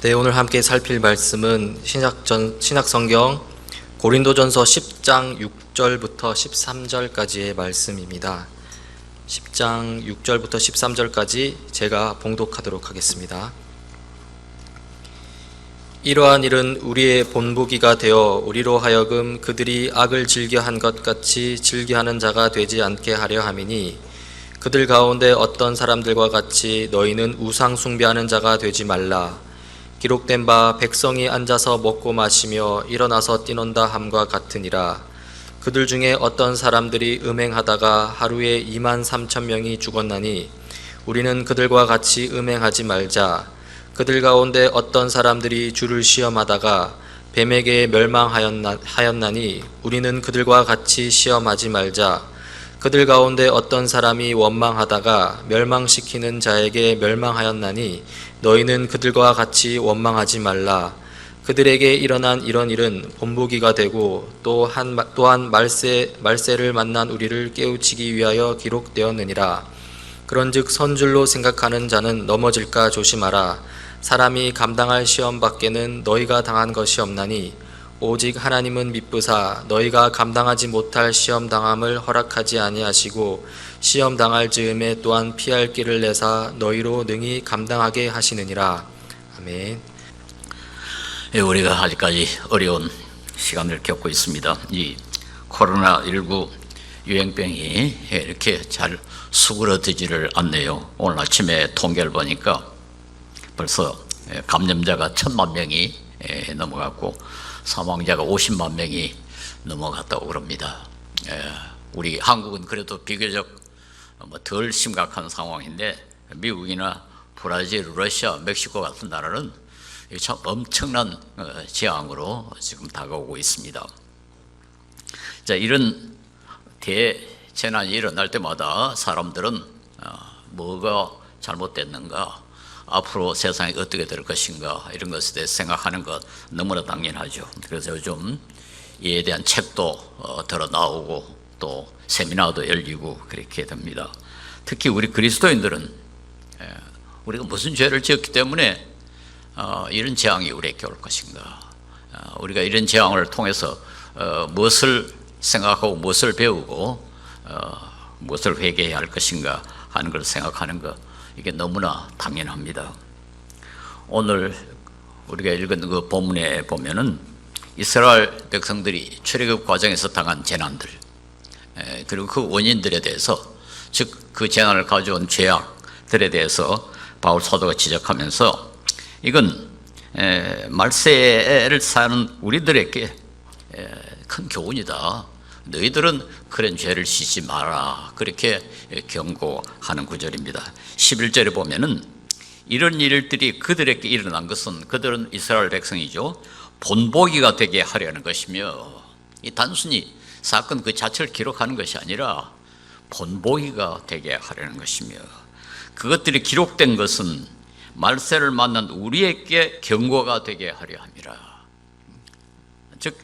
네, 오늘 함께 살필 말씀은 신약성경 고린도전서 10장 6절부터 13절까지의 말씀입니다. 10장 6절부터 13절까지 제가 봉독하도록 하겠습니다. 이러한 일은 우리의 본보기가 되어 우리로 하여금 그들이 악을 즐겨한 것 같이 즐겨하는 자가 되지 않게 하려 함이니, 그들 가운데 어떤 사람들과 같이 너희는 우상 숭배하는 자가 되지 말라. 기록된 바 백성이 앉아서 먹고 마시며 일어나서 뛰논다 함과 같으니라. 그들 중에 어떤 사람들이 음행하다가 하루에 23,000명이 죽었나니 우리는 그들과 같이 음행하지 말자. 그들 가운데 어떤 사람들이 주를 시험하다가 뱀에게 멸망하였나니 우리는 그들과 같이 시험하지 말자. 그들 가운데 어떤 사람이 원망하다가 멸망시키는 자에게 멸망하였나니 너희는 그들과 같이 원망하지 말라. 그들에게 일어난 이런 일은 본보기가 되고 또한 말세를 만난 우리를 깨우치기 위하여 기록되었느니라. 그런즉 선줄로 생각하는 자는 넘어질까 조심하라. 사람이 감당할 시험 밖에는 너희가 당한 것이 없나니 오직 하나님은 미쁘사 너희가 감당하지 못할 시험 당함을 허락하지 아니하시고 시험 당할 즈음에 또한 피할 길을 내사 너희로 능히 감당하게 하시느니라. 아멘. 우리가 아직까지 어려운 시간을 겪고 있습니다. 이 코로나19 유행병이 이렇게 잘 수그러지지를 않네요. 오늘 아침에 통계를 보니까 벌써 감염자가 1,000만 명이 넘어갔고 사망자가 50만 명이 넘어갔다고 그럽니다. 우리 한국은 그래도 비교적 덜 심각한 상황인데 미국이나 브라질, 러시아, 멕시코 같은 나라는 참 엄청난 재앙으로 지금 다가오고 있습니다. 자, 이런 대재난이 일어날 때마다 사람들은 뭐가 잘못됐는가, 앞으로 세상이 어떻게 될 것인가, 이런 것에 대해 생각하는 것 너무나 당연하죠. 그래서 요즘 이에 대한 책도 들어 나오고 또 세미나도 열리고 그렇게 됩니다. 특히 우리 그리스도인들은 우리가 무슨 죄를 지었기 때문에 이런 재앙이 우리에게 올 것인가, 우리가 이런 재앙을 통해서 무엇을 생각하고 무엇을 배우고 무엇을 회개해야 할 것인가 하는 걸 생각하는 것, 이게 너무나 당연합니다. 오늘 우리가 읽은 그 본문에 보면은 이스라엘 백성들이 출애굽 과정에서 당한 재난들, 그리고 그 원인들에 대해서, 즉 그 재난을 가져온 죄악들에 대해서 바울 사도가 지적하면서 이건 말세를 사는 우리들에게 큰 교훈이다. 너희들은 그런 죄를 지지 마라. 그렇게 경고하는 구절입니다. 11절에 보면은 이런 일들이 그들에게 일어난 것은, 그들은 이스라엘 백성이죠, 본보기가 되게 하려는 것이며, 이 단순히 사건 그 자체를 기록하는 것이 아니라 본보기가 되게 하려는 것이며, 그것들이 기록된 것은 말세를 만난 우리에게 경고가 되게 하려 함이라. 즉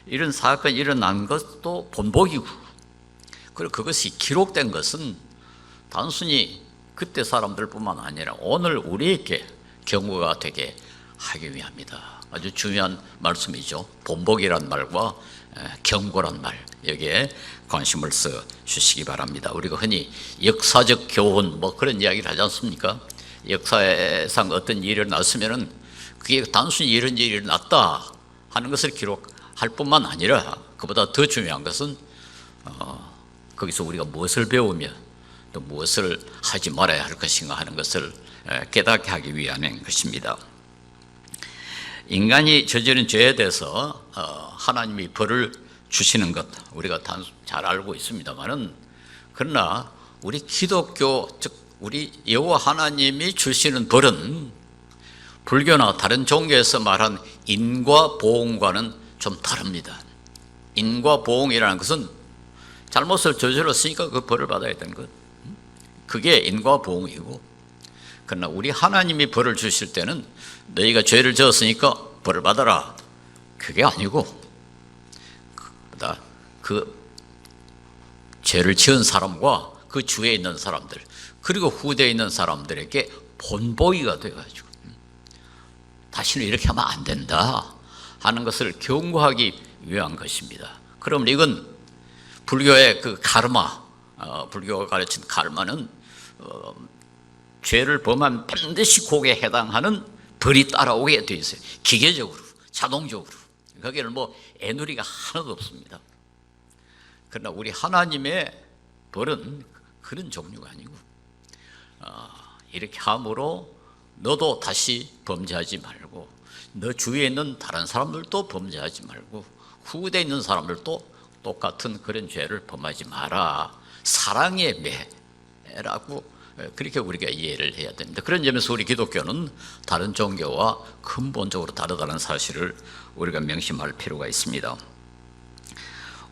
이런 사건이 일어난 것도 본보기고, 그리고 그것이 기록된 것은 단순히 그때 사람들뿐만 아니라 오늘 우리에게 경고가 되게 하기 위함이다. 아주 중요한 말씀이죠. 본보기란 말과 경고란 말, 여기에 관심을 써 주시기 바랍니다. 우리가 흔히 역사적 교훈 그런 이야기를 하지 않습니까? 역사상 어떤 일이 일어났으면은 그게 단순히 이런 일이 일어났다 하는 것을 기록할 뿐만 아니라, 그보다 더 중요한 것은 거기서 우리가 무엇을 배우며 또 무엇을 하지 말아야 할 것인가 하는 것을 깨닫게 하기 위한 것입니다. 인간이 저지른 죄에 대해서 하나님이 벌을 주시는 것 우리가 잘 알고 있습니다만은, 그러나 우리 기독교, 즉 우리 여호와 하나님이 주시는 벌은 불교나 다른 종교에서 말한 인과 보응과는 좀 다릅니다. 인과 보응이라는 것은 잘못을 저질렀으니까 그 벌을 받아야 되는 것, 그게 인과 보응이고, 그러나 우리 하나님이 벌을 주실 때는 너희가 죄를 지었으니까 벌을 받아라, 그게 아니고 그 죄를 지은 사람과 그 주위에 있는 사람들, 그리고 후대에 있는 사람들에게 본보기가 돼가지고 다시는 이렇게 하면 안 된다 하는 것을 경고하기 위한 것입니다. 그러면 이건 불교의 그 카르마, 불교가 가르친 카르마는 죄를 범하면 반드시 거기에 해당하는 벌이 따라오게 돼 있어요. 기계적으로, 자동적으로. 거기에는 뭐 애누리가 하나도 없습니다. 그러나 우리 하나님의 벌은 그런 종류가 아니고 이렇게 함으로 너도 다시 범죄하지 말고 너 주위에 있는 다른 사람들도 범죄하지 말고 후대에 있는 사람들도 똑같은 그런 죄를 범하지 마라. 사랑의 매라고 그렇게 우리가 이해를 해야 됩니다. 그런 점에서 우리 기독교는 다른 종교와 근본적으로 다르다는 사실을 우리가 명심할 필요가 있습니다.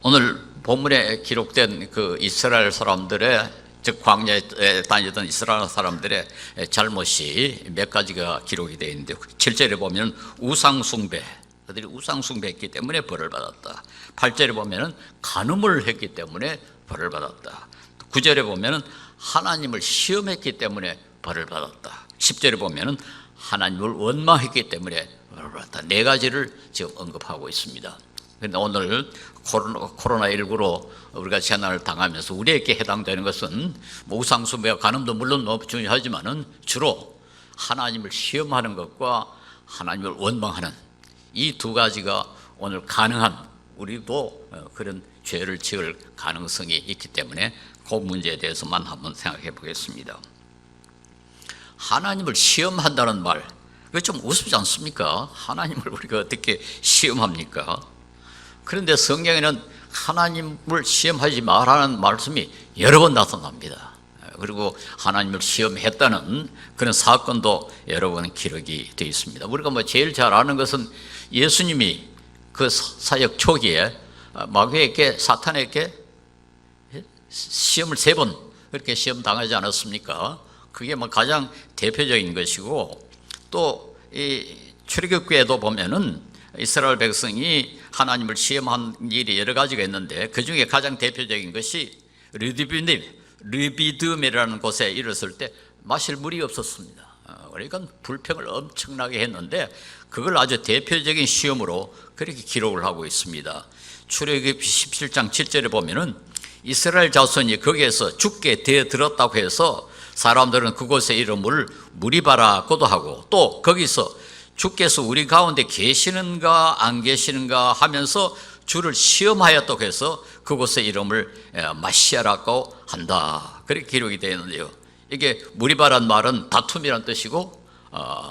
오늘 본문에 기록된 그 이스라엘 사람들의, 즉 광야에 다니던 이스라엘 사람들의 잘못이 몇 가지가 기록이 되어 있는데 7절에 보면 우상숭배, 그들이 우상숭배했기 때문에 벌을 받았다. 8절에 보면 간음을 했기 때문에 벌을 받았다. 9절에 보면 하나님을 시험했기 때문에 벌을 받았다. 10절에 보면 하나님을 원망했기 때문에 벌을 받았다. 네 가지를 지금 언급하고 있습니다. 그런데 오늘 코로나19로 우리가 재난을 당하면서 우리에게 해당되는 것은 우상숭배와 간음도 물론 너무 중요하지만은 주로 하나님을 시험하는 것과 하나님을 원망하는 이 두 가지가 오늘 가능한, 우리도 그런 죄를 지을 가능성이 있기 때문에 그 문제에 대해서만 한번 생각해 보겠습니다. 하나님을 시험한다는 말, 그거 좀 우습지 않습니까? 하나님을 우리가 어떻게 시험합니까? 그런데 성경에는 하나님을 시험하지 말라는 말씀이 여러 번 나타납니다. 그리고 하나님을 시험했다는 그런 사건도 여러 번 기록이 되어 있습니다. 우리가 뭐 제일 잘 아는 것은 예수님이 그 사역 초기에 마귀에게, 사탄에게 시험을 3번 그렇게 시험 당하지 않았습니까? 그게 뭐 가장 대표적인 것이고, 또 이 출애굽기에도 보면은 이스라엘 백성이 하나님을 시험한 일이 여러 가지가 있는데 그 중에 가장 대표적인 것이 르비딤이라는 곳에 이르렀을 때 마실 물이 없었습니다. 그러니까 불평을 엄청나게 했는데 그걸 아주 대표적인 시험으로 그렇게 기록을 하고 있습니다. 출애굽기 17장 7절에 보면은 이스라엘 자손이 거기에서 죽게 되어들었다고 해서 사람들은 그곳의 이름을 무리바라고도 하고, 또 거기서 주께서 우리 가운데 계시는가 안 계시는가 하면서 주를 시험하였다고 해서 그곳의 이름을 마시아라고 한다. 그렇게 기록이 되어 있는데요. 이게 무리바란 말은 다툼이란 뜻이고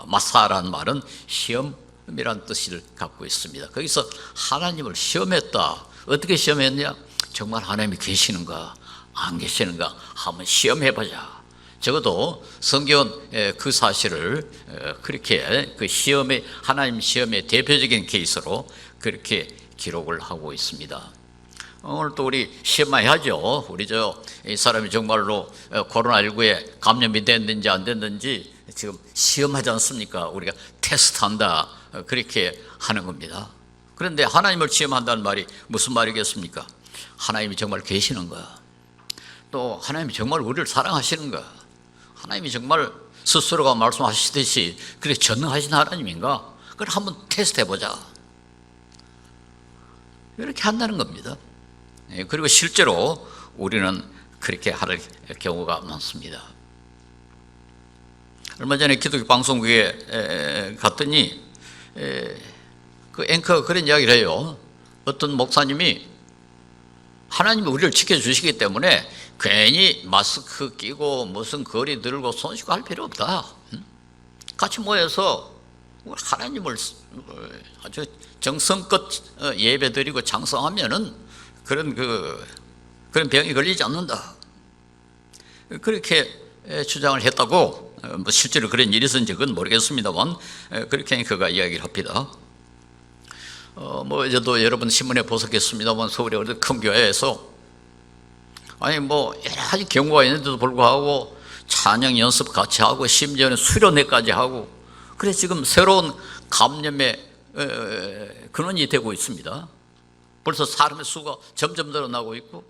마사란 말은 시험이란 뜻을 갖고 있습니다. 거기서 하나님을 시험했다. 어떻게 시험했냐? 정말 하나님이 계시는가 안 계시는가 한번 시험해보자. 적어도 성경은 그 사실을 그렇게 그 시험의, 하나님 시험의 대표적인 케이스로 그렇게 기록을 하고 있습니다. 오늘 또 우리 시험만 해야죠. 우리 이 사람이 정말로 코로나19에 감염이 됐는지 안 됐는지 지금 시험하지 않습니까? 우리가 테스트한다, 그렇게 하는 겁니다. 그런데 하나님을 시험한다는 말이 무슨 말이겠습니까? 하나님이 정말 계시는가? 또 하나님이 정말 우리를 사랑하시는가? 하나님이 정말 스스로가 말씀하시듯이 그렇게 전능하신 하나님인가? 그걸 한번 테스트해보자. 이렇게 한다는 겁니다. 그리고 실제로 우리는 그렇게 할 경우가 많습니다. 얼마 전에 기독교 방송국에 갔더니 그 앵커가 그런 이야기를 해요. 어떤 목사님이 하나님이 우리를 지켜주시기 때문에 괜히 마스크 끼고 무슨 거리 들고 손 씻고 할 필요 없다. 같이 모여서 하나님을 아주 정성껏 예배드리고 장성하면은 그런 병이 걸리지 않는다. 그렇게 주장을 했다고, 뭐 실제로 그런 일이 있었는지 그건 모르겠습니다만 그렇게 그가 이야기를 합니다. 뭐 저도 여러분 신문에 보셨겠습니다만 서울의 어느 큰 교회에서 아니 뭐 여러 가지 경우가 있는데도 불구하고 찬양 연습 같이 하고 심지어는 수련회까지 하고, 그래서 지금 새로운 감염의 근원이 되고 있습니다. 벌써 사람의 수가 점점 늘어나고 있고,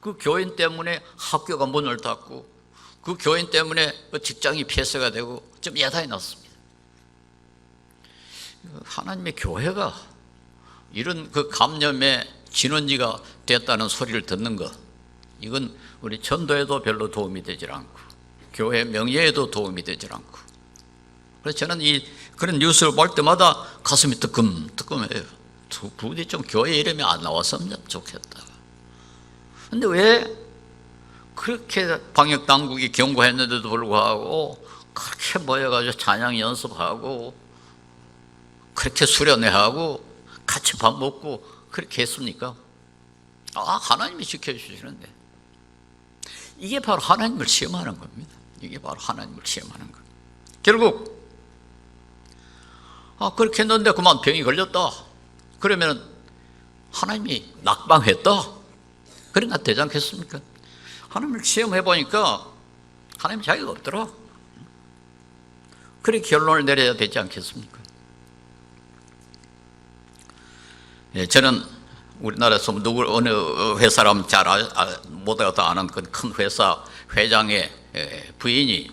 그 교인 때문에 학교가 문을 닫고, 그 교인 때문에 직장이 폐쇄가 되고 좀 야단이 났습니다. 하나님의 교회가 이런 그 감염의 진원지가 됐다는 소리를 듣는 것, 이건 우리 전도에도 별로 도움이 되질 않고 교회 명예에도 도움이 되질 않고, 그래서 저는 그런 뉴스를 볼 때마다 가슴이 뜨끔뜨끔해요. 부디 좀 교회 이름이 안 나왔으면 좋겠다. 근데 왜 그렇게 방역 당국이 경고했는데도 불구하고 그렇게 모여가지고 찬양 연습하고 그렇게 수련회하고 같이 밥 먹고 그렇게 했습니까? 하나님이 지켜주시는데. 이게 바로 하나님을 시험하는 겁니다. 이게 바로 하나님을 시험하는 겁니다. 결국 그렇게 했는데 그만 병이 걸렸다. 그러면 하나님이 낙방했다. 그런가 되지 않겠습니까? 하나님을 시험해 보니까 하나님 자기가 없더라. 그렇게 결론을 내려야 되지 않겠습니까? 예, 저는 우리나라에서 어느 회사라면 잘 못하다 아는 큰 회사 회장의 부인이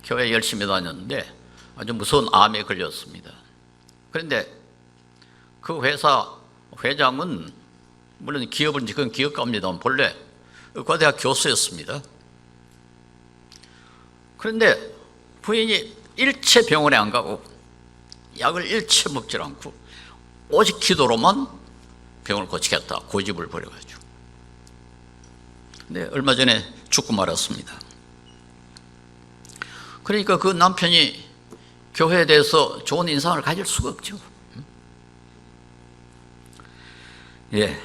교회 열심히 다녔는데 아주 무서운 암에 걸렸습니다. 그런데 그 회사 회장은 물론 기업은 지금 기업가입니다만 본래 의과대학 교수였습니다. 그런데 부인이 일체 병원에 안 가고 약을 일체 먹질 않고 오직 기도로만 병을 고치겠다 고집을 부려가지고. 근데 얼마 전에 죽고 말았습니다. 그러니까 그 남편이 교회에 대해서 좋은 인상을 가질 수가 없죠. 예,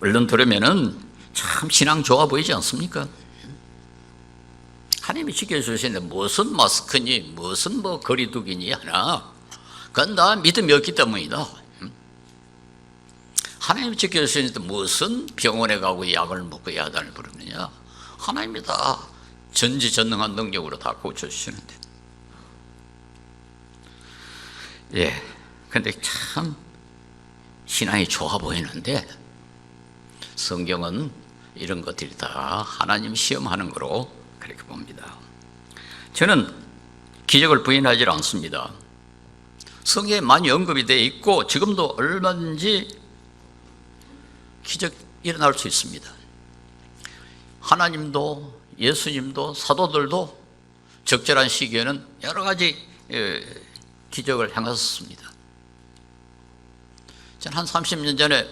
얼른 들으면은 참 신앙 좋아 보이지 않습니까? 하나님이 지켜주시는데 무슨 마스크니 무슨 뭐 거리두기니 하나, 그건 다 믿음이 없기 때문이다. 하나님이 지켜주시는데 무슨 병원에 가고 약을 먹고 야단을 부르느냐. 하나님이 다 전지전능한 능력으로 다 고쳐주시는데. 예, 근데 참 신앙이 좋아 보이는데 성경은 이런 것들이 다 하나님 시험하는 거로 그렇게 봅니다. 저는 기적을 부인하지 않습니다. 성경에 많이 언급이 되어 있고 지금도 얼마든지 기적 일어날 수 있습니다. 하나님도 예수님도 사도들도 적절한 시기에는 여러 가지 기적을 행하셨습니다. 전 한 30년 전에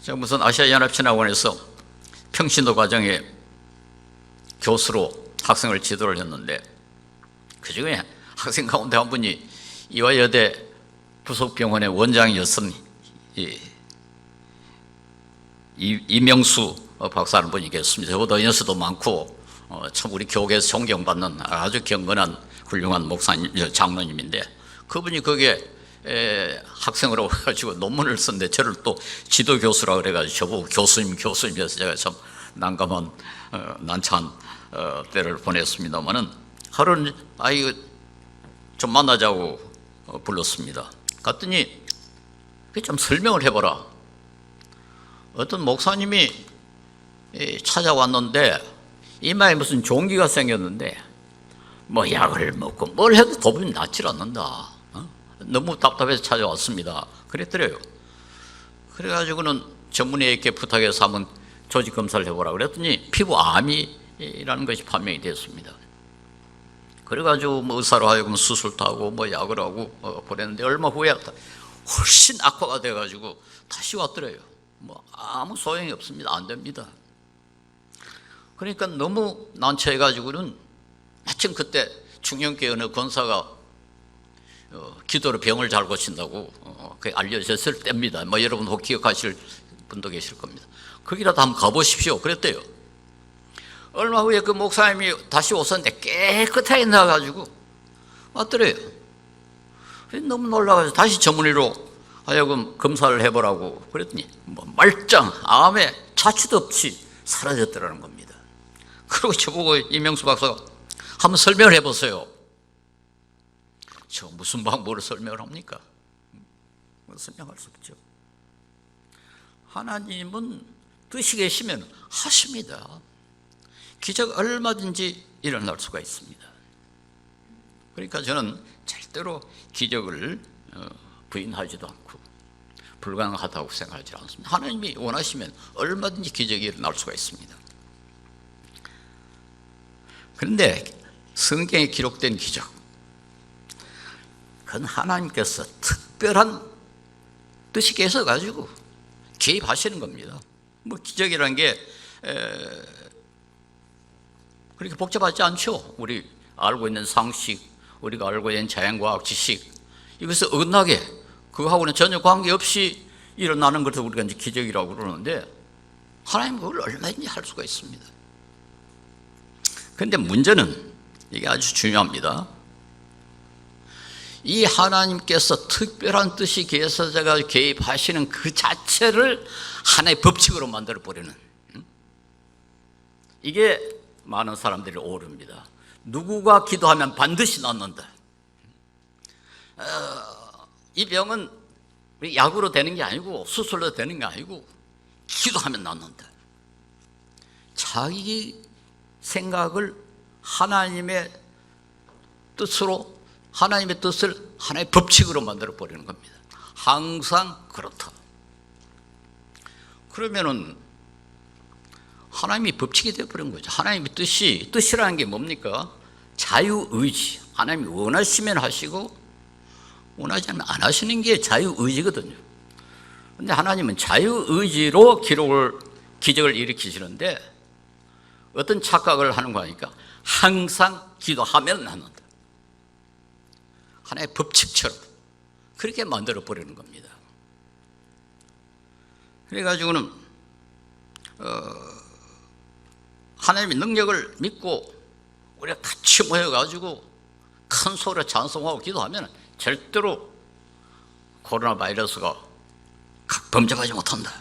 제가 무슨 아시아연합신학원에서 평신도 과정에 교수로 학생을 지도를 했는데 그 중에 학생 가운데 한 분이 이화여대 부속병원의 원장이었던 이명수 박사라는 분이 계십니다. 저보다 연수도 많고 참 우리 교계에서 존경받는 아주 경건한 훌륭한 목사님, 장로님인데 그분이 거기에 학생으로 가지고 논문을 썼는데 저를 또 지도 교수라 그래가지고 저보고 교수님이어서 제가 참 난감한 난처한 때를 보냈습니다만은 하루는 이거 좀 만나자고 불렀습니다. 갔더니 좀 설명을 해보라. 어떤 목사님이 찾아왔는데 이마에 무슨 종기가 생겼는데 뭐 약을 먹고 뭘 해도 도움이 낫질 않는다. 너무 답답해서 찾아왔습니다. 그랬더래요. 그래가지고는 전문의에게 부탁해서 한번 조직 검사를 해보라 그랬더니 피부암이라는 것이 판명이 됐습니다. 그래가지고 뭐 의사로 하여금 수술도 하고 뭐 약을 하고 그랬는데 얼마 후에 훨씬 악화가 돼가지고 다시 왔더래요. 뭐 아무 소용이 없습니다. 안 됩니다. 그러니까 너무 난처해가지고는 마침 그때 중년께 어느 권사가 기도로 병을 잘 고친다고 알려졌을 때입니다. 뭐 여러분 혹 기억하실 분도 계실 겁니다. 거기라도 한번 가보십시오. 그랬대요. 얼마 후에 그 목사님이 다시 오셨는데 깨끗하게 나가지고 왔더래요. 너무 놀라가지고 다시 전문의로 하여금 검사를 해보라고 그랬더니 뭐 말짱 암에 자취도 없이 사라졌더라는 겁니다. 그리고 저보고 이명수 박사가 한번 설명을 해보세요. 저 무슨 방법으로 설명을 합니까? 설명할 수 없죠. 하나님은 뜻이 계시면 하십니다. 기적 얼마든지 일어날 수가 있습니다. 그러니까 저는 절대로 기적을 부인하지도 않고 불가능하다고 생각하지 않습니다. 하나님이 원하시면 얼마든지 기적이 일어날 수가 있습니다. 그런데 성경에 기록된 기적, 그건 하나님께서 특별한 뜻이 계셔가지고 개입하시는 겁니다. 뭐 기적이라는 게 그렇게 복잡하지 않죠. 우리 알고 있는 상식, 우리가 알고 있는 자연과학 지식, 이것을 어긋나게 그거하고는 전혀 관계없이 일어나는 것을 우리가 이제 기적이라고 그러는데, 하나님은 그걸 얼마든지 할 수가 있습니다. 그런데 문제는 이게 아주 중요합니다. 이 하나님께서 특별한 뜻이 계셔서 개입하시는 그 자체를 하나의 법칙으로 만들어 버리는, 이게 많은 사람들이 오릅니다. 누구가 기도하면 반드시 낫는다. 이 병은 약으로 되는 게 아니고 수술로 되는 게 아니고 기도하면 낫는다. 자기 생각을 하나님의 뜻으로, 하나님의 뜻을 하나의 법칙으로 만들어 버리는 겁니다. 항상 그렇다. 그러면은 하나님이 법칙이 되어버린 거죠. 하나님의 뜻이라는 게 뭡니까? 자유의지. 하나님이 원하시면 하시고 원하지 않으면 안 하시는 게 자유의지거든요. 그런데 하나님은 자유의지로 기적을 일으키시는데 어떤 착각을 하는 거니까 항상 기도하면 낫는다. 하나의 법칙처럼 그렇게 만들어 버리는 겁니다. 그래가지고는 하나님의 능력을 믿고 우리가 같이 모여가지고 큰 소리로 찬송하고 기도하면 절대로 코로나 바이러스가 범접하지 못한다.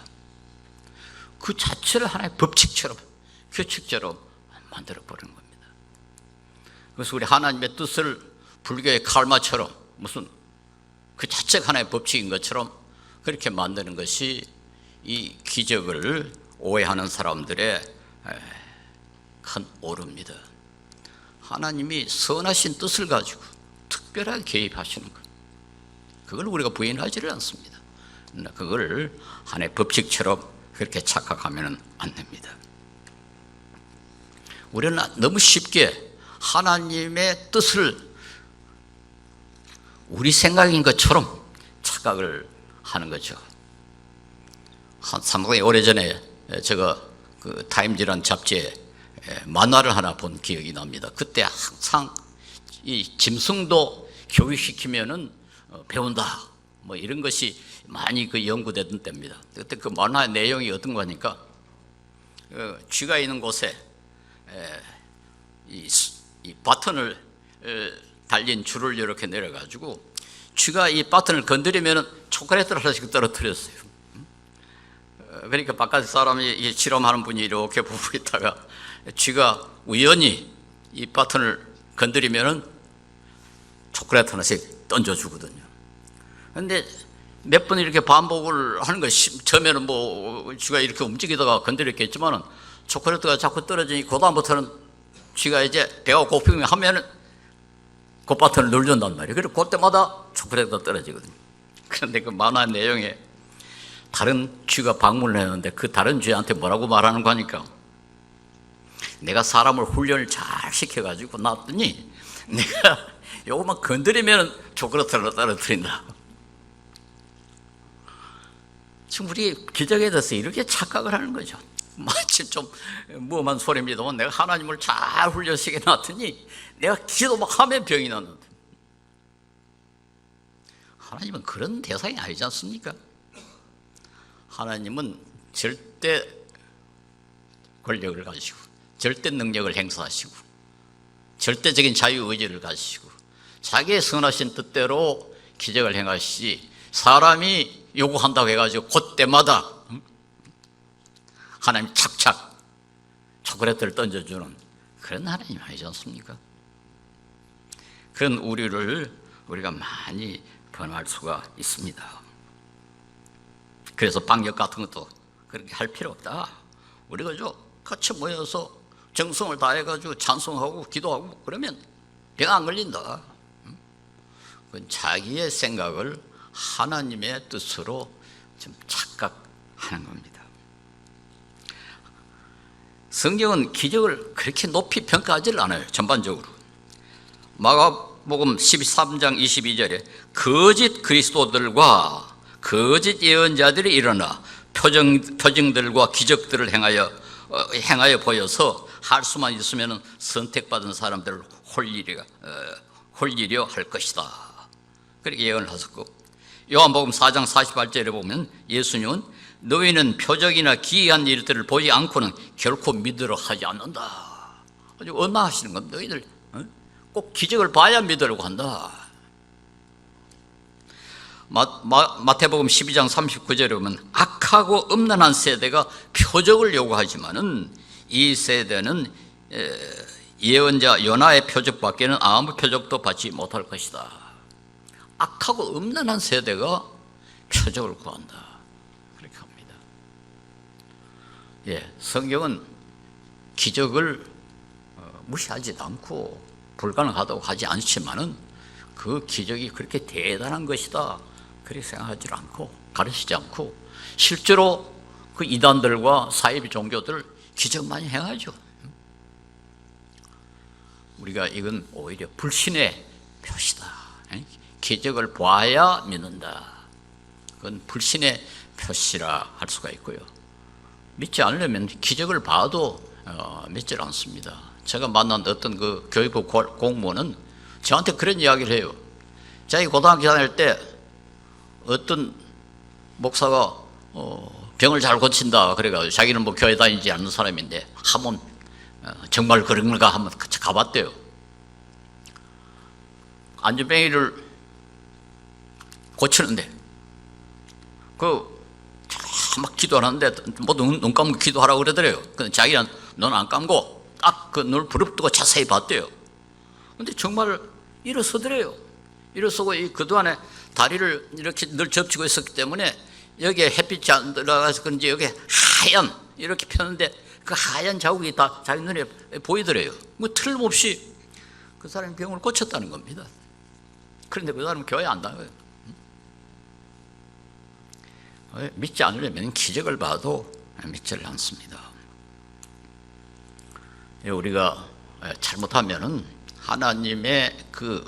그 자체를 하나의 법칙처럼, 규칙처럼 만들어 버리는 겁니다. 그래서 우리 하나님의 뜻을 불교의 칼마처럼 무슨 그 자체가 하나의 법칙인 것처럼 그렇게 만드는 것이 이 기적을 오해하는 사람들의 큰 오류입니다. 하나님이 선하신 뜻을 가지고 특별하게 개입하시는 것, 그걸 우리가 부인하지를 않습니다. 그걸 하나의 법칙처럼 그렇게 착각하면 안 됩니다. 우리는 너무 쉽게 하나님의 뜻을 우리 생각인 것처럼 착각을 하는 거죠. 상당히 오래전에 제가 그 타임즈라는 잡지에 만화를 하나 본 기억이 납니다. 그때 항상 이 짐승도 교육시키면은 배운다, 뭐 이런 것이 많이 그 연구되던 때입니다. 그때 그 만화의 내용이 어떤 거니까 쥐가 있는 곳에 이 버튼을 달린 줄을 이렇게 내려가지고 쥐가 이 버튼을 건드리면은 초콜릿을 하나씩 떨어뜨렸어요. 그러니까 바깥에 사람이 실험하는 분이 이렇게 보고 있다가 쥐가 우연히 이 버튼을 건드리면은 초콜릿 하나씩 던져주거든요. 그런데 몇 번 이렇게 반복을 하는 거, 처음에는 뭐 쥐가 이렇게 움직이다가 건드렸겠지만은 초콜릿가 자꾸 떨어지니 그다음부터는 쥐가 이제 배가 고프면 하면은 그 버튼을 누른단 말이에요. 그리고 그때마다 초콜릿가 떨어지거든요. 그런데 그 만화 내용에 다른 쥐가 방문을 했는데 그 다른 쥐한테 뭐라고 말하는 거니까, 내가 사람을 훈련을 잘 시켜가지고 놨더니 내가 요것만 건드리면 초콜릿을 떨어뜨린다. 지금 우리 기적에 대해서 이렇게 착각을 하는 거죠. 마치 좀 무엄한 소리입니다만 내가 하나님을 잘 훈련시켜 놨더니 내가 기도 막 하면 병이 났는데, 하나님은 그런 대상이 아니지 않습니까? 하나님은 절대 권력을 가지고 절대 능력을 행사하시고 절대적인 자유의지를 가지시고 자기의 선하신 뜻대로 기적을 행하시지, 사람이 요구한다고 해가지고 그때마다 하나님 착착 초콜릿을 던져주는 그런 하나님 아니지 않습니까? 그런 우려를 우리가 많이 범할 수가 있습니다. 그래서 방역 같은 것도 그렇게 할 필요 없다. 우리가 같이 모여서 정성을 다해가지고 찬송하고 기도하고 그러면 병 안 걸린다. 그 자기의 생각을 하나님의 뜻으로 좀 착각하는 겁니다. 성경은 기적을 그렇게 높이 평가하지 않아요. 전반적으로. 마가복음 13장 22절에 거짓 그리스도들과 거짓 예언자들이 일어나 표징들과 기적들을 행하여 보여서 할 수만 있으면 선택받은 사람들을 홀리려 할 것이다. 그렇게 예언을 하셨고, 요한복음 4장 48절에 보면 예수님은 너희는 표적이나 기이한 일들을 보지 않고는 결코 믿으러 하지 않는다. 아주 원망하시는 겁니다. 너희들 꼭 기적을 봐야 믿으려고 한다. 마태복음 12장 39절에 보면 악하고 음란한 세대가 표적을 요구하지만은 이 세대는 예언자 요나의 표적밖에는 아무 표적도 받지 못할 것이다. 악하고 음란한 세대가 표적을 구한다. 그렇게 합니다. 예, 성경은 기적을 무시하지도 않고 불가능하다고 하지 않지만은 그 기적이 그렇게 대단한 것이다 그렇게 생각하지 않고 가르치지 않고 실제로 그 이단들과 사이비 종교들 기적 많이 행하죠. 우리가 이건 오히려 불신의 표시다. 기적을 봐야 믿는다. 그건 불신의 표시라 할 수가 있고요. 믿지 않으려면 기적을 봐도 믿질 않습니다. 제가 만난 어떤 그 교육부 공무원은 저한테 그런 이야기를 해요. 자기 고등학교 다닐 때 어떤 목사가 병을 잘 고친다 그래가지고 자기는 뭐 교회 다니지 않는 사람인데 한번 정말 그런가 한번 같이 가봤대요. 안전뱅이를 고치는데 막 기도하는데 뭐 눈 감고 기도하라고 그러더래요. 근데 자기는 눈 안 감고 딱 그 눈을 부릅뜨고 자세히 봤대요. 근데 정말 일어서더래요. 일어서고 그동안에 다리를 이렇게 늘 접치고 있었기 때문에 여기에 햇빛이 안 들어가서 그런지 여기 하얀 이렇게 폈는데 그 하얀 자국이 다 자기 눈에 보이더래요. 뭐 틀림없이 그 사람이 병을 고쳤다는 겁니다. 그런데 그 사람은 교회 안 다녀요. 믿지 않으려면 기적을 봐도 믿지를 않습니다. 우리가 잘못하면은 하나님의 그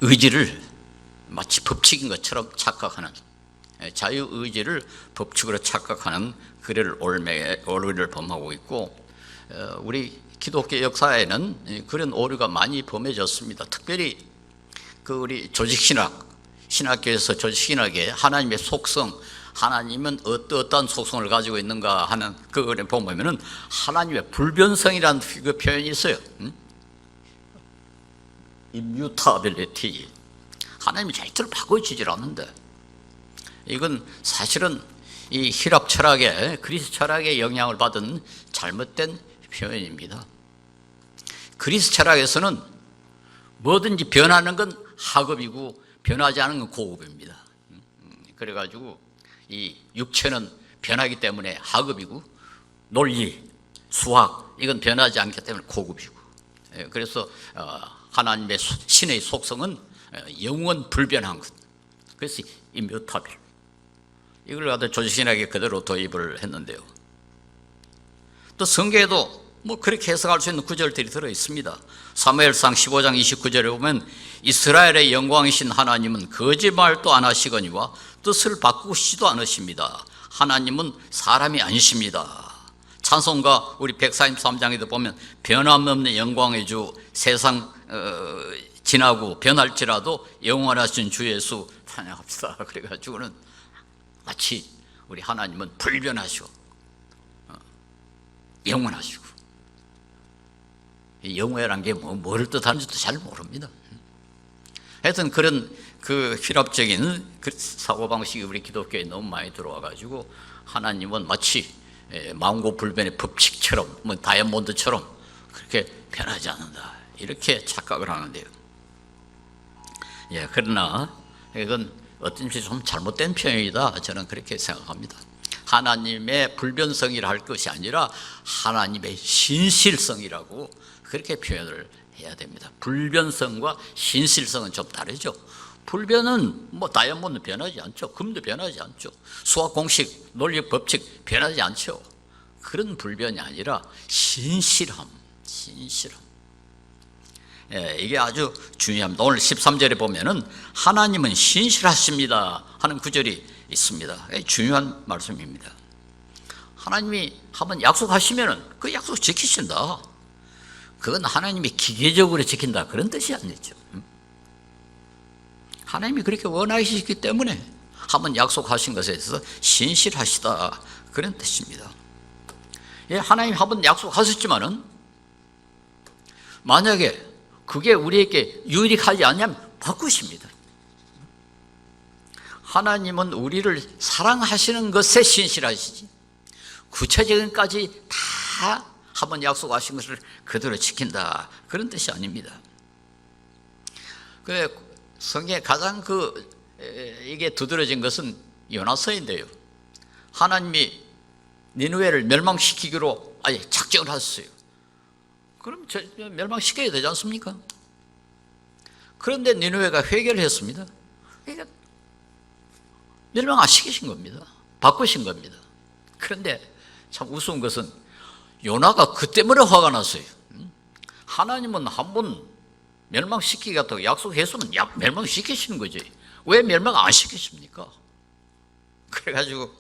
의지를 마치 법칙인 것처럼 착각하는, 자유의지를 법칙으로 착각하는 그를 오류를 범하고 있고, 우리 기독교 역사에는 그런 오류가 많이 범해졌습니다. 특별히 그 우리 신학교에서 조직신학에 하나님의 속성, 하나님은 어떠한 속성을 가지고 있는가 하는 그거를 보면은 하나님의 불변성이라는 그 표현이 있어요. immutability. 하나님이 절대로 바꿔지질 않는데, 이건 사실은 이 히랍 철학의, 그리스 철학의 영향을 받은 잘못된 표현입니다. 그리스 철학에서는 뭐든지 변하는 건 하급이고 변하지 않은 건 고급입니다. 그래가지고 이 육체는 변하기 때문에 하급이고, 논리, 수학 이건 변하지 않기 때문에 고급이고, 그래서 하나님의 신의 속성은 영원 불변한 것. 그래서 immutable. 이걸 갖다 조직신학에 그대로 도입을 했는데요. 또 성경에도 뭐 그렇게 해석할 수 있는 구절들이 들어 있습니다. 사무엘상 15장 29절에 보면 이스라엘의 영광이신 하나님은 거짓말도 안 하시거니와 뜻을 바꾸시지도 않으십니다. 하나님은 사람이 아니십니다. 찬송가 우리 143장에도 보면 변함없는 영광의 주, 세상 지나고 변할지라도 영원하신 주 예수 찬양합시다. 그래가지고는 마치 우리 하나님은 불변하시고 영원하시고, 영원이라는 게 뭐를 뜻하는지도 잘 모릅니다. 하여튼 그런 그 실합적인 그 사고방식이 우리 기독교에 너무 많이 들어와가지고 하나님은 마치 만고불변의 법칙처럼, 뭐 다이아몬드처럼 그렇게 변하지 않는다, 이렇게 착각을 하는데요. 그러나 이건 어떤지 좀 잘못된 표현이다, 저는 그렇게 생각합니다. 하나님의 불변성이라 할 것이 아니라 하나님의 신실성이라고 그렇게 표현을 해야 됩니다. 불변성과 신실성은 좀 다르죠. 불변은 뭐 다이아몬드 변하지 않죠. 금도 변하지 않죠. 수학 공식, 논리 법칙 변하지 않죠. 그런 불변이 아니라 신실함. 이게 아주 중요합니다. 오늘 13절에 보면은 하나님은 신실하십니다 하는 구절이 있습니다. 중요한 말씀입니다. 하나님이 한번 약속하시면은 그 약속 지키신다. 그건 하나님이 기계적으로 지킨다 그런 뜻이 아니죠. 하나님이 그렇게 원하시기 때문에 한번 약속하신 것에 대해서 신실하시다 그런 뜻입니다. 하나님 한번 약속하셨지만은 만약에 그게 우리에게 유익하지 않냐면 바꾸십니다. 하나님은 우리를 사랑하시는 것에 신실하시지 구체적인까지 다 한번 약속하신 것을 그대로 지킨다 그런 뜻이 아닙니다. 성경에 가장 이게 두드러진 것은 요나서인데요. 하나님이 니느웨를 멸망시키기로 아예 작정을 하셨어요. 그럼 멸망시켜야 되지 않습니까? 그런데 니느웨가 회개를 했습니다. 그러니까 멸망 안 시키신 겁니다. 바꾸신 겁니다. 그런데 참 우스운 것은 요나가 그 때문에 화가 났어요. 하나님은 한번 멸망시키겠다고 약속했으면 멸망시키시는 거지. 왜 멸망 안 시키십니까? 그래가지고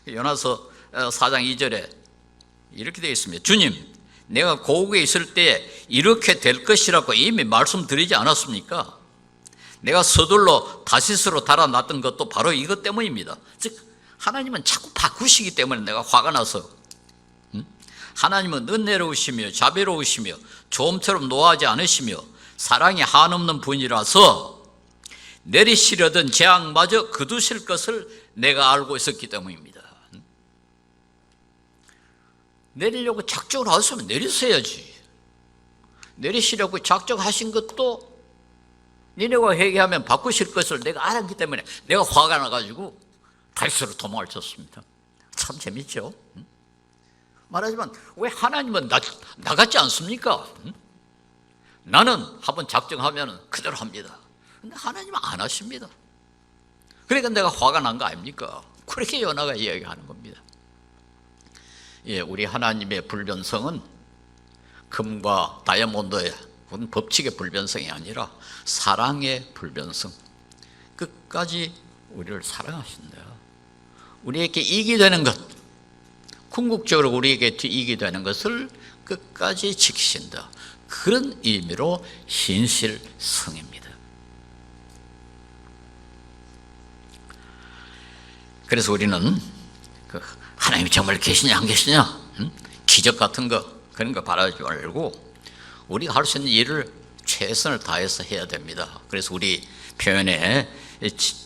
요나서 4장 2절에 이렇게 되어 있습니다. 주님, 내가 고국에 있을 때 이렇게 될 것이라고 이미 말씀드리지 않았습니까? 내가 서둘러 다시스로 달아났던 것도 바로 이것 때문입니다. 즉 하나님은 자꾸 바꾸시기 때문에 내가 화가 나서 하나님은 은혜로우시며 자비로우시며 조음처럼 노하지 않으시며 사랑이 한없는 분이라서 내리시려던 재앙마저 거두실 것을 내가 알고 있었기 때문입니다. 내리려고 작정을 하셨으면 내리셔야지. 내리시려고 작정하신 것도 니네가 회개하면 바꾸실 것을 내가 알았기 때문에 내가 화가 나가지고 다시스로 도망을 쳤습니다. 참 재밌죠? 말하지만 왜 하나님은 나 같지 않습니까? 나는 한번 작정하면 그대로 합니다. 근데 하나님은 안 하십니다. 그러니까 내가 화가 난 거 아닙니까? 그렇게 요나가 이야기하는 겁니다. 우리 하나님의 불변성은 금과 다이아몬드의 법칙의 불변성이 아니라 사랑의 불변성. 끝까지 우리를 사랑하신다. 우리에게 이익이 되는 것, 궁극적으로 우리에게 이익이 되는 것을 끝까지 지키신다. 그런 의미로 신실성입니다. 그래서 우리는 하나님이 정말 계시냐 안 계시냐 기적 같은 거 그런 거 바라지 말고 우리가 할 수 있는 일을 최선을 다해서 해야 됩니다. 그래서 우리 표현에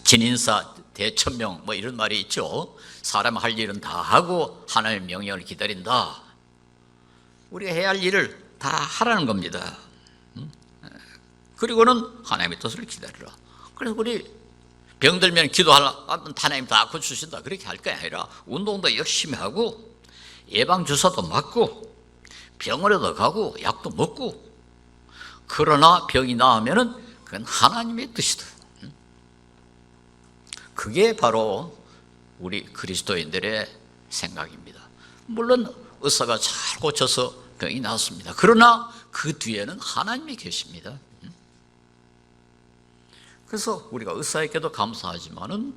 진인사 대천명 뭐 이런 말이 있죠. 사람 할 일은 다 하고 하나님의 명령을 기다린다. 우리가 해야 할 일을 다 하라는 겁니다. 그리고는 하나님의 뜻을 기다리라. 그래서 우리 병들면 기도하면 하나님 다 고쳐주신다 그렇게 할 게 아니라 운동도 열심히 하고 예방주사도 맞고 병원에도 가고 약도 먹고 그러나 병이 나으면은 그건 하나님의 뜻이다. 그게 바로 우리 그리스도인들의 생각입니다. 물론 의사가 잘 고쳐서 병이 나았습니다. 그러나 그 뒤에는 하나님이 계십니다. 그래서 우리가 의사에게도 감사하지만은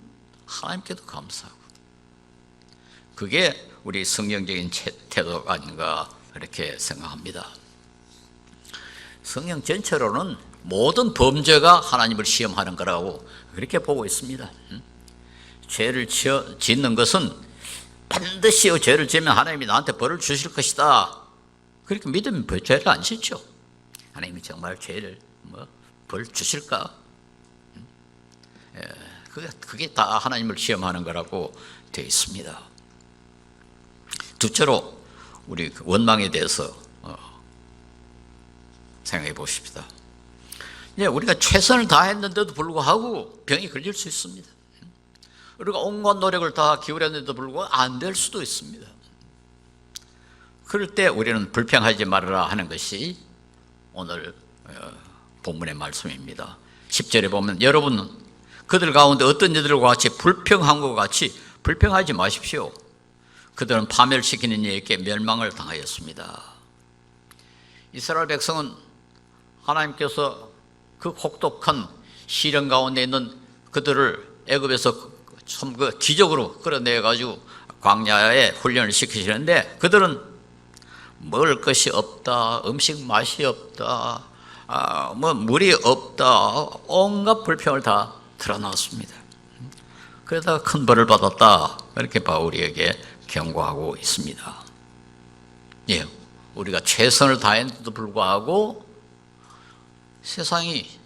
하나님께도 감사하고 그게 우리 성경적인 태도가 아닌가 그렇게 생각합니다. 성경 전체로는 모든 범죄가 하나님을 시험하는 거라고 그렇게 보고 있습니다. 죄를 짓는 것은 반드시 죄를 지으면 하나님이 나한테 벌을 주실 것이다. 그렇게 믿으면 죄를 안 짓죠. 하나님이 정말 죄를 벌 주실까? 그게 다 하나님을 시험하는 거라고 되어 있습니다. 둘째로 우리 원망에 대해서 생각해 보십시다. 우리가 최선을 다했는데도 불구하고 병이 걸릴 수 있습니다. 우리가 온갖 노력을 다 기울였는데도 불구하고 안 될 수도 있습니다. 그럴 때 우리는 불평하지 말아라 하는 것이 오늘 본문의 말씀입니다. 10절에 보면 여러분은 그들 가운데 어떤 이들과 같이 불평한 것 같이 불평하지 마십시오. 그들은 파멸시키는 이에게 멸망을 당하였습니다. 이스라엘 백성은 하나님께서 그 혹독한 시련 가운데 있는 그들을 애굽에서 참 그 기적으로 끌어내 가지고 광야에 훈련을 시키시는데 그들은 먹을 것이 없다, 음식 맛이 없다, 뭐 물이 없다, 온갖 불평을 다 드러났습니다. 그러다가 큰 벌을 받았다, 이렇게 바울에게 경고하고 있습니다. 예, 우리가 최선을 다했는데도 불구하고 세상이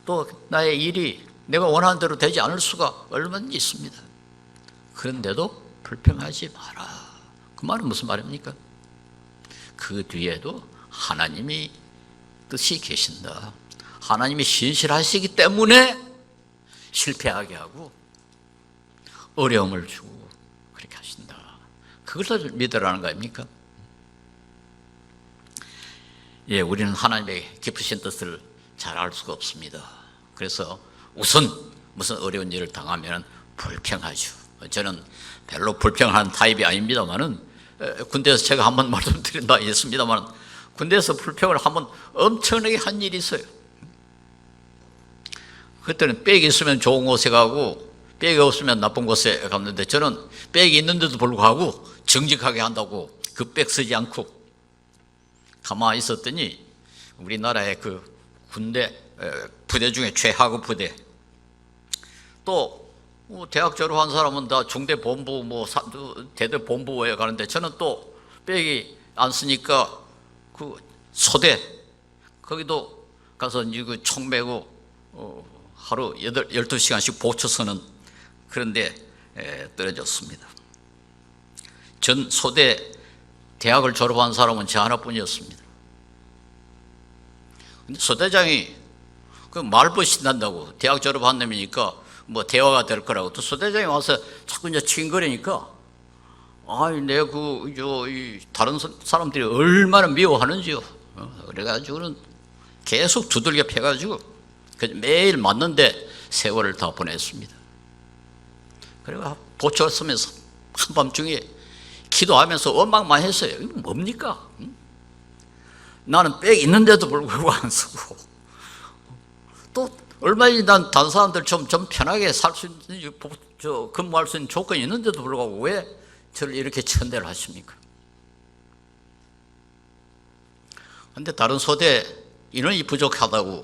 또 나의 일이 내가 원하는 대로 되지 않을 수가 얼마나 있습니다. 그런데도 불평하지 마라. 그 말은 무슨 말입니까? 그 뒤에도 하나님이 뜻이 계신다. 하나님이 신실하시기 때문에 실패하게 하고 어려움을 주고 그렇게 하신다. 그것을 믿으라는 거 아닙니까? 예, 우리는 하나님의 깊으신 뜻을 잘 알 수가 없습니다. 그래서 우선 무슨 어려운 일을 당하면 불평하죠. 저는 별로 불평하는 타입이 아닙니다만은 군대에서 제가 한번 말씀드린 바 있습니다만 군대에서 불평을 한번 엄청나게 한 일이 있어요. 그때는 백이 있으면 좋은 곳에 가고 백이 없으면 나쁜 곳에 갔는데 저는 백이 있는데도 불구하고 정직하게 한다고 그 백 쓰지 않고 가만히 있었더니 우리나라의 그 군대 부대 중에 최하급 부대 또 대학 졸업한 사람은 다 중대 본부 뭐 대대 본부에 가는데 저는 또 백이 안 쓰니까 그 소대 거기도 가서 이거 총 메고 하루 12시간씩 보초 서는 그런데 떨어졌습니다. 전 소대 대학을 졸업한 사람은 저 하나뿐이었습니다. 근데 소대장이 그 말벗신단다고 대학 졸업한 놈이니까 뭐 대화가 될 거라고 또 소대장이 와서 자꾸 이제 칭거리니까 내가 다른 사람들이 얼마나 미워하는지요. 그래가지고는 계속 두들겨 패가지고 매일 맞는데 세월을 다 보냈습니다. 그래가 보초 쓰면서 한밤중에 기도하면서 원망만 했어요. 이거 뭡니까? 나는 백 있는데도 불구하고 안 쓰고 또 얼마나 난 다른 사람들처럼 좀 편하게 살 수 있는 근무할 수 있는 조건이 있는데도 불구하고 왜 저를 이렇게 천대를 하십니까? 그런데 다른 소대 인원이 부족하다고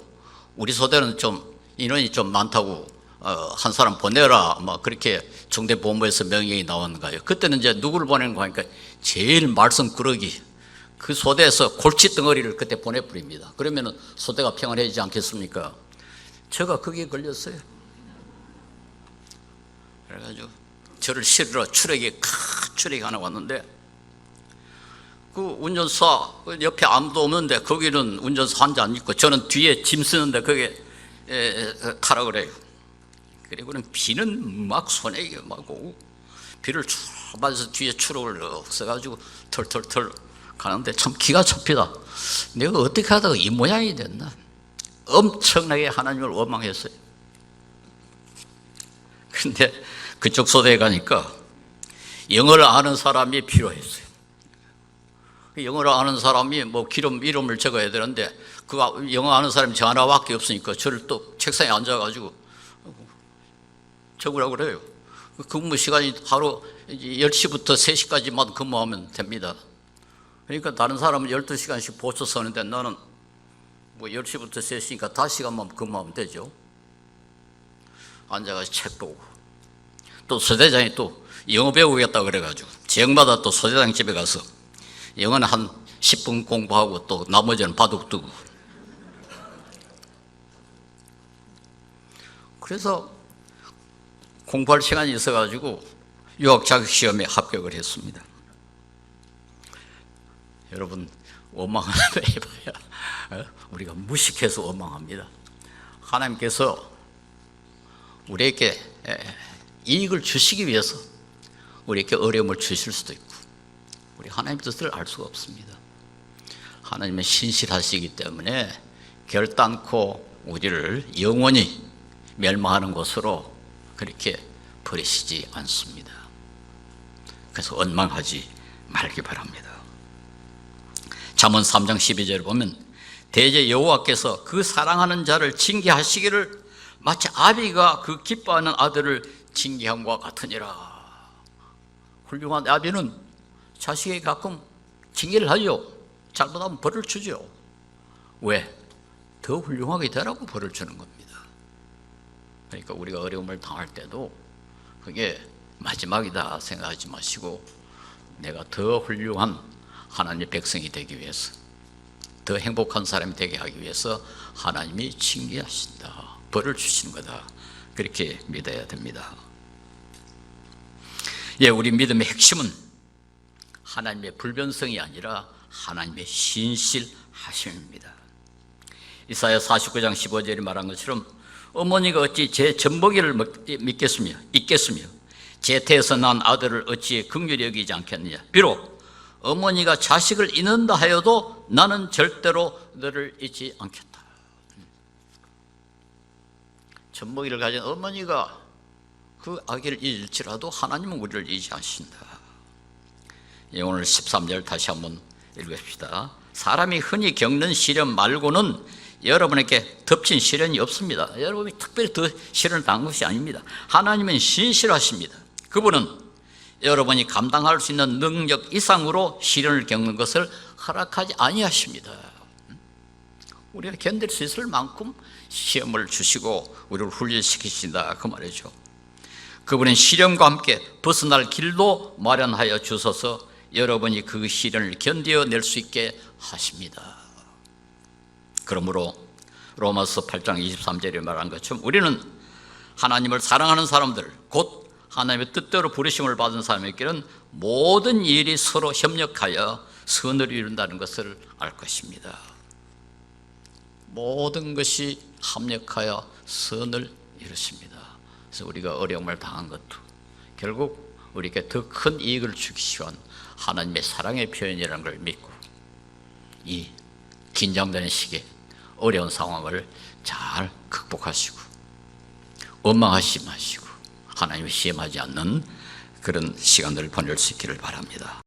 우리 소대는 좀 인원이 좀 많다고 한 사람 보내라 막 그렇게 중대본부에서 명령이 나왔는가요? 그때는 이제 누구를 보내는 거 하니까 제일 말썽꾸러기 그 소대에서 골칫덩어리를 그때 보내버립니다. 그러면은 소대가 평안해지지 않겠습니까? 제가 거기에 걸렸어요. 그래가지고 저를 실으러 추락이 하나 왔는데 그 운전사 옆에 아무도 없는데 거기는 운전사 앉아 안 있고 저는 뒤에 짐 쓰는데 거기에 타라 그래요. 그리고는 비는 막 손에 막 오고 비를 쭉 맞아서 뒤에 추락을 써가지고 털털털 가는데 참 기가 찹니다. 내가 어떻게 하다가 이 모양이 됐나? 엄청나게 하나님을 원망했어요. 그런데 그쪽 소대에 가니까 영어를 아는 사람이 필요했어요. 영어를 아는 사람이 뭐 이름을 적어야 되는데 그 영어 아는 사람이 저 하나밖에 없으니까 저를 또 책상에 앉아가지고 적으라고 그래요. 근무 시간이 하루 10시부터 3시까지만 근무하면 됩니다. 그러니까 다른 사람은 12시간씩 보초 서는데 나는 뭐 10시부터 3시니까 5시간만 근무하면 되죠. 앉아가지고 책 보고 또 소대장이 또 영어 배우겠다고 그래가지고 지역마다 또 소대장 집에 가서 영어는 한 10분 공부하고 또 나머지는 바둑 두고 그래서 공부할 시간이 있어가지고 유학 자격시험에 합격을 했습니다. 여러분 원망을 해봐야 우리가 무식해서 원망합니다. 하나님께서 우리에게 이익을 주시기 위해서 우리에게 어려움을 주실 수도 있고 우리 하나님 뜻을 알 수가 없습니다. 하나님은 신실하시기 때문에 결단코 우리를 영원히 멸망하는 곳으로 그렇게 버리시지 않습니다. 그래서 원망하지 말기 바랍니다. 잠언 3장 12절을 보면 대제 여호와께서 그 사랑하는 자를 징계하시기를 마치 아비가 그 기뻐하는 아들을 징계함과 같으니라. 훌륭한 아비는 자식에게 가끔 징계를 하죠. 잘못하면 벌을 주죠. 왜? 더 훌륭하게 되라고 벌을 주는 겁니다. 그러니까 우리가 어려움을 당할 때도 그게 마지막이다 생각하지 마시고 내가 더 훌륭한 하나님의 백성이 되기 위해서, 더 행복한 사람이 되게 하기 위해서 하나님이 징계하신다, 벌을 주시는 거다, 그렇게 믿어야 됩니다. 예, 우리 믿음의 핵심은 하나님의 불변성이 아니라 하나님의 신실하심입니다. 이사야 49장 15절이 말한 것처럼 어머니가 어찌 제 젖먹이를 믿겠으며 잊겠으며 제 태에서 난 아들을 어찌 긍휼히 여기지 않겠느냐. 비록 어머니가 자식을 잊는다 하여도 나는 절대로 너를 잊지 않겠다. 젖먹이를 가진 어머니가 그 아기를 잊을지라도 하나님은 우리를 잊지 않으신다. 예, 오늘 13절 다시 한번 읽읍시다. 사람이 흔히 겪는 시련 말고는 여러분에게 덮친 시련이 없습니다. 여러분이 특별히 더 시련을 당한 것이 아닙니다. 하나님은 신실하십니다. 그분은 여러분이 감당할 수 있는 능력 이상으로 시련을 겪는 것을 허락하지 아니하십니다. 우리가 견딜 수 있을 만큼 시험을 주시고 우리를 훈련시키신다, 그 말이죠. 그분은 시련과 함께 벗어날 길도 마련하여 주셔서 여러분이 그 시련을 견뎌낼 수 있게 하십니다. 그러므로 로마서 8장 23절에 말한 것처럼 우리는 하나님을 사랑하는 사람들, 곧 하나님의 뜻대로 부르심을 받은 사람에게는 모든 일이 서로 협력하여 선을 이룬다는 것을 알 것입니다. 모든 것이 합력하여 선을 이루십니다. 그래서 우리가 어려움을 당한 것도 결국 우리에게 더 큰 이익을 주기 위한 하나님의 사랑의 표현이라는 걸 믿고 이 긴장되는 시기에 어려운 상황을 잘 극복하시고 원망하지 마시고 하나님을 시험하지 않는 그런 시간들을 보낼 수 있기를 바랍니다.